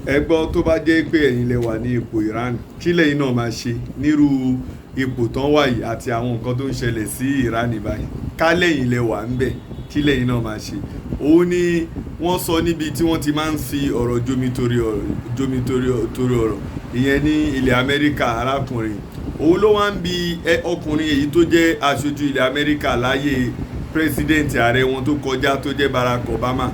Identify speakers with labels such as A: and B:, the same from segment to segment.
A: ẹgbọ́n tó bá jẹ́ pé ẹ̀yin lẹ wà ní ipò Iran kí lẹ́yìn náà máa ṣe nírú ipò tán wà yìí àti àwọn nǹkan tó ń ṣẹlẹ̀ sí Iran báyìí ká lẹ́yìn lẹ wà ń bẹ̀ kí lẹ́yìn náà máa ṣe òun ni wọ́n sọ níbi tí wọ́n ti máa ń fi ọ̀rọ̀ jomitoro ọ̀rọ̀ ìyẹn ní ilẹ̀ Amẹ́ríkà arákùnrin òun ló wá ń bi ọkùnrin èyí tó jẹ́ aṣojú ilẹ̀ Amẹ́ríkà láyé pírẹsidẹ́ǹtì ààrẹ wọn tó kọjá tó jẹ́ Barack Obama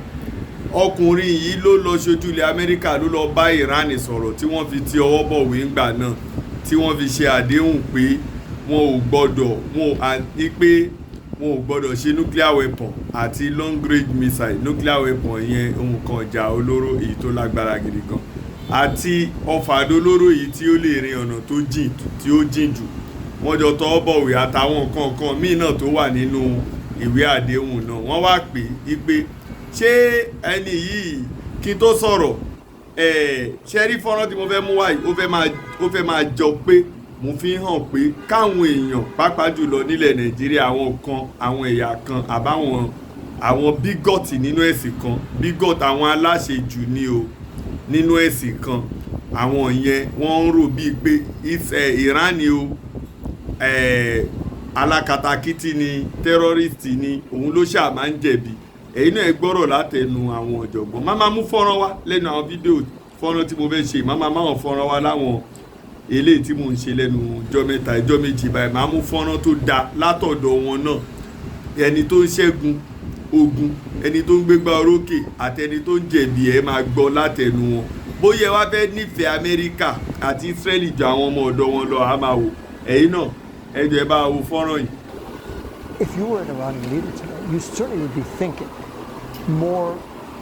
A: ọkùnrin yìí ló lọ ṣojú ilẹ̀ Amẹ́ríkà ló lọ bá Iran sọ̀rọ̀ tí wọ́n fi ti ọwọ́ bọ̀wé ńgbà náà tí wọ́n fi ṣe àdéhùn pé wọn ò gbọ́dọ̀ ṣe nuclear weapon àti long range missile nuclear weapon yẹn ohun kan ìjà olóró èyí tó lágbára gidi gan àti ọfà àdólóró yìí tí ó lè rin ọ̀nà tó jìn tí ó jìn jù wọ́n jọ tọwọ́ bọ̀wé àtàwọn nǹkan míì náà tó wà nínú ìwé àdéhùn náà wọ́n wá pè é pé ṣé ẹni yìí kí n tó sọ̀rọ̀ ṣe rí fọ́nrán tí mo fẹ́ mú wáyé ó fẹ́ máa jọ pé mo fi hàn pé káwọn èèyàn pàápàá jùlọ nílẹ̀ Nàìjíríà àwọn ẹ̀yà kan àwọn bígọ̀tì nínú ẹ̀sìn kan bígọ̀tì àwọn aláṣejù ni o nínú ẹ̀sìn kan àwọn yẹn wọ́n ń rò bíi pé Iran ni o alákatakítí ni tẹ́rọ́rìstì ni òun ló ṣáà máa ń jẹ̀bi èyí náà gbọ́rọ̀ látẹnu àwọn ọ̀jọ̀gbọ́n máa mú fọ́nrán wá lẹ́nu àwọn fídíò fọ́nrán tí mo fẹ́ ṣe máa fọ́nrán wá láwọn eléyìí tí mo ń ṣe lẹ́nu ọjọ́ mẹ́ta ọjọ́ méjì báyìí máa mú fọ́nrán tó dáa látọ̀dọ̀ wọn náà ẹni tó ń ṣẹ́gun ogun ẹni tó ń gbégbá orókè àti ẹni tó ń jẹ̀bi ẹ̀ máa gbọ́ látẹnu wọn bóyá wá fẹ́ nífẹ̀ẹ́ Amẹ́ríkà àti Ísírẹ́lì jọ àwọn ọmọ ọ̀dọ́ wọn lọ àá máa wò ẹ̀yin náà ẹ jọ̀ọ́ ẹ bá wo fọ́nrán yìí.
B: If you were an Iranian leader today, you certainly would be thinking more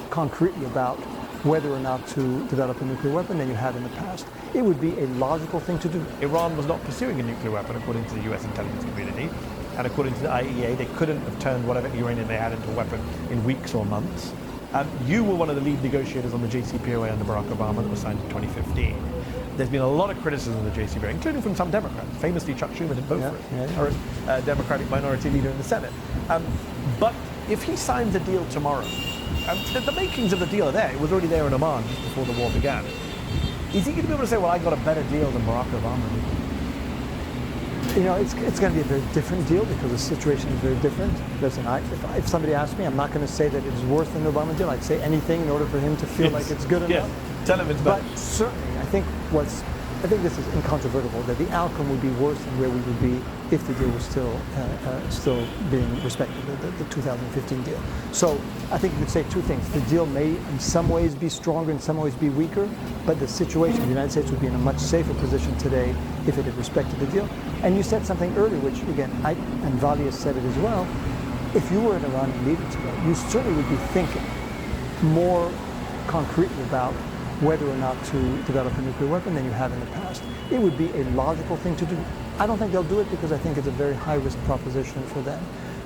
B: concretely about whether or not to develop a nuclear weapon than you had in the past. It would be a logical thing to do.
C: Iran was not pursuing a nuclear weapon according to the US intelligence community, and according to the IAEA, they couldn't have turned whatever uranium they had into a weapon in weeks or months. You were one of the lead negotiators on the JCPOA under Barack Obama that was signed in 2015. There's been a lot of criticism of the JCPOA, including from some Democrats. Famously, Chuck Schumer didn't vote for it, or a Democratic minority leader in the Senate. But if he signs a deal tomorrow, the makings of the deal are there. It was already there in Oman just before the war began. Is he going to be able to say, well, I got a better deal than Barack Obama?
B: You know, it's going to be a very different deal because the situation is very different. Listen, if somebody asks me, I'm not going to say that it's worse than the Obama deal. I'd say anything in order for him to feel like it's good enough.
C: Tell him it's better.
B: But certainly, I think this is incontrovertible that the outcome would be worse than where we would be if the deal was still being respected, the 2015 deal. So I think you could say two things. The deal may in some ways be stronger, in some ways be weaker, but the situation, the United States would be in a much safer position today if it had respected the deal. And you said something earlier, which again, and Valia said it as well, if you were an Iranian leader today, you certainly would be thinking more concretely about whether or not to develop a nuclear weapon than you have in the past. It would be a logical thing to do. I don't think they'll do it because I think it's a very high-risk proposition for them.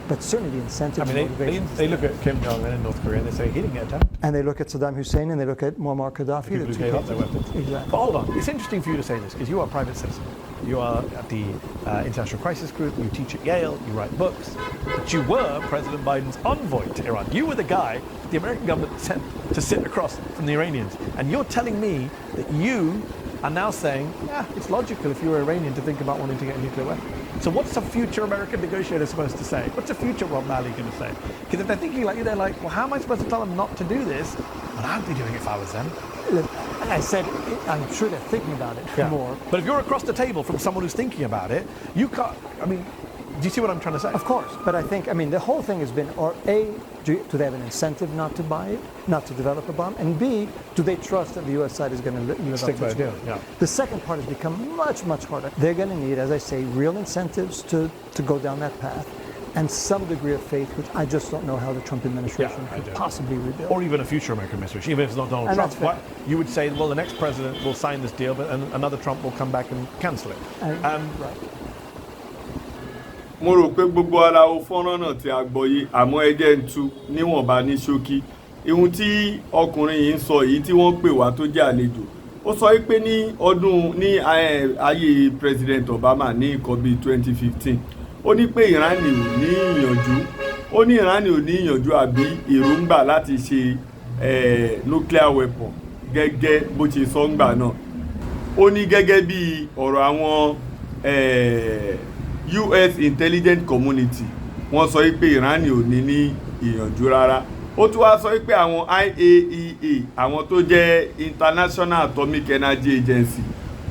B: But certainly the incentives and motivations.
C: They look at Kim Jong-un in North Korea and they say he didn't get attacked.
B: And they look at Saddam Hussein and they look at Muammar Gaddafi.
C: People who gave up their weapons.
B: Exactly.
C: But hold on, it's interesting for you to say this because you are a private citizen. You are at the International Crisis Group, you teach at Yale, you write books, but you were President Biden's envoy to Iran. You were the guy the American government sent to sit across from the Iranians. And you're telling me that you are now saying, yeah, it's logical if you're Iranian to think about wanting to get a nuclear weapon. So what's a future American negotiator supposed to say? What's a future Rob Malley going to say? Because if they're thinking like you, they're like, well, how am I supposed to tell them not to do this? Well, I'd be doing it if I was them.
B: I said, I'm sure they're thinking about it more.
C: But if you're across the table from someone who's thinking about it, you can't, do you see what I'm trying to say?
B: Of course, but I think, the whole thing has been, do they have an incentive not to buy it, not to develop a bomb? And B, do they trust that the U.S. side is going to live up to its word?
C: Yeah.
B: The second part has become much, much harder. They're going to need, as I say, real incentives to go down that path, and some degree of faith, which I just don't know how the Trump administration could possibly rebuild.
C: Or even a future American administration, even if it's not Donald Trump. You would say, well, the next president will sign this deal, but another Trump will come back and cancel it.
B: Right.
A: Mo rò pé gbogbo ara o fọ́nrán náà tí a gbọ́ yìí àmọ́ ẹ jẹ́ ń tú níwọ̀nba ní ṣókí ihun tí ọkùnrin yìí ń sọ yìí tí wọ́n pè wá tó jẹ́ àlejò ó sọ pé ní ayé President Obama ní nǹkan bíi 2015 ó ní pé Iran ò ní ìyànjú àbí èròǹgbà láti ṣe nuclear weapon gẹ́gẹ́ bó ṣe sọ ń gbà náà. Ó ní gẹ́gẹ́ bí ọ̀rọ̀ àwọn US intelligence community wọ́n sọ pé Iran ò ní ìyànjú rárá. Ó tún wá sọ pé àwọn IAEA àwọn tó jẹ́ International Atomic Energy Agency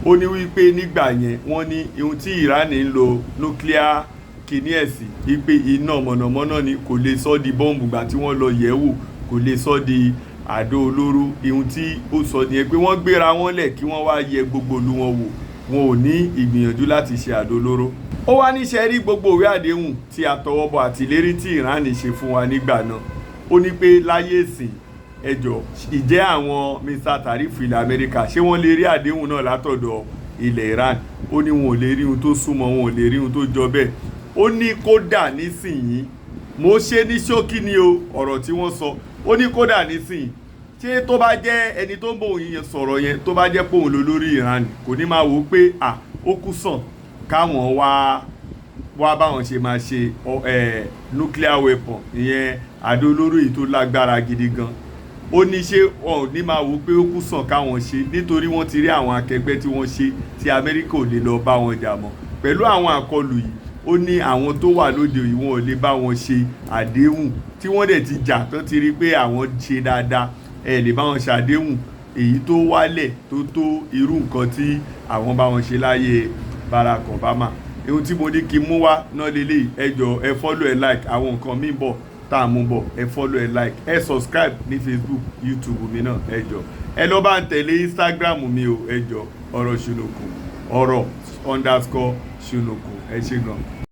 A: ó ní wípé nígbà yẹn wọ́n ní ohun tí Iran ń lo nuclear kìíní ẹ̀sì wípé iná mọ̀nàmọ́ná ni kò lè sọ di bọ́ǹbù gbà tí wọ́n lọ yẹ̀ wò kò lè sọ di àdó olóró. Ihun tí ó sọ nìyẹn pé wọ́n gbéra wọn lẹ̀ kí wọ́n wá yẹ gbogbo ìlú wọn wò, wọn ò ní ìgbìyànjú láti ṣe àdó olóró. Ó wá níṣẹ́ rí gbogbo ìwé àdéhùn tí a tọwọ́ bọ̀ àti ìlérí tí Iran ṣe fún wa nígbà náà. Ó ní pé láyé ìsìn ẹjọ́ ìjẹ́ àwọn Mr. Tarifu ilẹ̀ Amẹ́ríkà ṣé wọ́n lè rí àdéhùn náà látọ̀dọ̀ ilẹ̀ Iran? Ó ní wọn ò lè rí ohun tó súnmọ́, wọn ò lè rí ohun tó jọ bẹ́ẹ̀. Ó ní kódà nísìnyí mo ṣe ní ṣókí ni o ọ̀rọ̀ tí wọ́n sọ. Ó ní kódà nísìnyí ṣé tó bá jẹ́ ẹni tó ń bọ̀ òun sọ̀rọ̀ yẹn tó bá jẹ́ pé òun ló lórí Iran kò ní máa wò ó pé ó kú sàn káwọn wá báwọn ṣe máa ṣe nuclear weapon ìyẹn àdó olóró yìí tó lágbára gidi gan. Ó ní ṣé wọn ò ní máa wò ó pé ó kú sàn káwọn ṣe nítorí wọ́n ti rí àwọn akẹgbẹ́ tí wọ́n ṣe tí Amẹ́ríkà ò lè lọ bá wọn jà mọ́ pẹ̀lú àwọn àkọlù yìí. Ó ní àwọn tó wà lóde yìí wọn ò lè bá wọn ṣe àdéhùn tí wọ́n dẹ̀ ti jà tán ti rí pé àwọn ṣe dáadáa lè bá wọn ṣàdéhùn èyí tó wálẹ̀ tó irú nǹkan tí àwọn bá wọn ṣe láyé Barack Obama. Ohun tí mo ní kí n mú wá náà lélẹ̀ ẹ jọ̀ọ́ ẹ follow ẹ like àwọn nǹkan míì bọ̀ tá a mú bọ̀ ẹ follow ẹ like ẹ subscribe ní Facebook YouTube mi náà ẹ jọ̀ọ́ ẹ lọ bá ń tẹ̀lé Instagram mi o ẹ jọ̀ọ́ ọ̀rọ̀ ṣùnùkùn ọ̀rọ̀ _ ṣùnùkùn ẹ ṣé gan.